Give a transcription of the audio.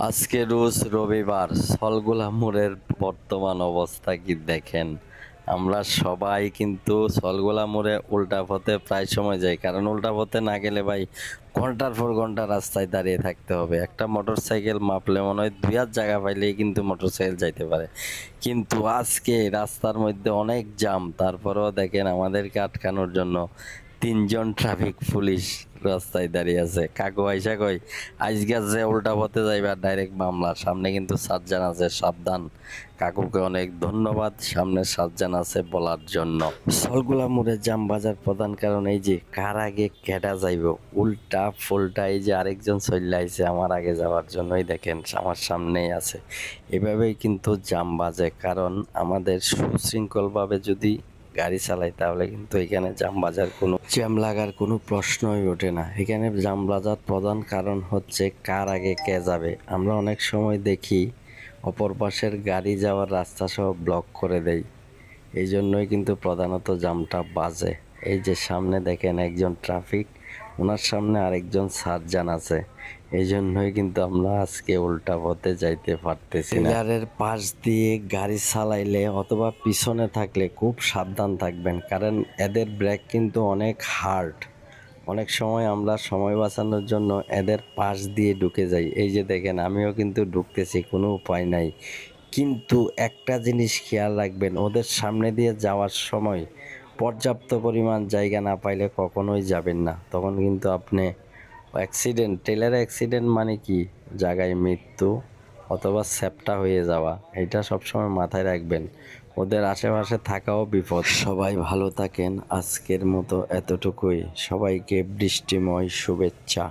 আজকে রোজ রবিবার। সলগোলা মোড়ের বর্তমান অবস্থা কি দেখেন। আমরা সবাই কিন্তু সলগোলা মোড়ে উল্টা পথে প্রায় সময় যাই, কারণ উল্টা পথে না গেলে ভাই ঘন্টার পর ঘন্টা রাস্তায় দাঁড়িয়ে থাকতে হবে। একটা মোটর সাইকেল মাপলে মনে হয় 2 হাত জায়গা পাইলেই কিন্তু মোটর সাইকেল যাইতে পারে। কিন্তু আজকে রাস্তার মধ্যে অনেক জাম, তারপরেও দেখেন আমাদেরকে আটকানোর জন্য 3জন ট্রাফিক পুলিশ রাস্তায় দাঁড়িয়ে আছে। কাকু আইসা কই, আজকে যে উল্টা পথে যাইবা ডাইরেক্ট মামলা, সামনে কিন্তু সাতজান আছে, সাবধান। কাকুকে অনেক ধন্যবাদ সামনে সাতজান আছে বলার জন্য। সলগুলা মোড়ে জাম বাজার প্রধান কারণ এই যে কার আগে কেটা যাইব, উল্টা ফুলটা। এই যে আরেকজন চলে আইছে আমার আগে যাওয়ার জন্যই, দেখেন আমার সামনেই আছে। এভাবেই কিন্তু জাম বাজে, কারণ আমাদের সুশৃঙ্খলভাবে যদি গাড়ি চালাই তাহলে কিন্তু এখানে জ্যাম লাগার কোনো প্রশ্নই ওঠে না। এখানে জ্যাম লাগার প্রধান কারণ হচ্ছে কার আগে কে যাবে। আমরা অনেক সময় দেখি অপর পাশের গাড়ি যাওয়ার রাস্তা সহ ব্লক করে দেয়, এই জন্যই কিন্তু প্রধানত জ্যামটা বাজে। এই যে সামনে দেখেন একজন ট্রাফিক, ওনার সামনে আরেকজন সার্জান আছে, এই জন্যই কিন্তু আমরা আজকে উল্টা পথে যাইতে পারতেছি না। পিলারের পাশ দিয়ে গাড়ি চালাইলে অথবা পিছনে থাকলে খুব সাবধান থাকবেন, কারণ এদের ব্রেক কিন্তু অনেক হার্ড। অনেক সময় আমরা সময় বাঁচানোর জন্য এদের পাশ দিয়ে ঢুকে যাই। এই যে দেখেন আমিও কিন্তু ঢুকতেছি, কোনো উপায় নাই। কিন্তু একটা জিনিস খেয়াল রাখবেন, ওদের সামনে দিয়ে যাওয়ার সময় পর্যাপ্ত পরিমাণ জায়গা না পাইলে কখনোই যাবেন না। তখন কিন্তু আপনি অ্যাক্সিডেন্ট, ট্রেলার অ্যাক্সিডেন্ট মানে কি, জায়গায় মৃত্যু অথবা স্যাপটা হয়ে যাওয়া, এটা সবসময় মাথায় রাখবেন। ওদের আশেপাশে থাকাও বিপদ। সবাই ভালো থাকেন, আজকের মতো এতটুকুই। সবাইকে বৃষ্টিময় শুভেচ্ছা।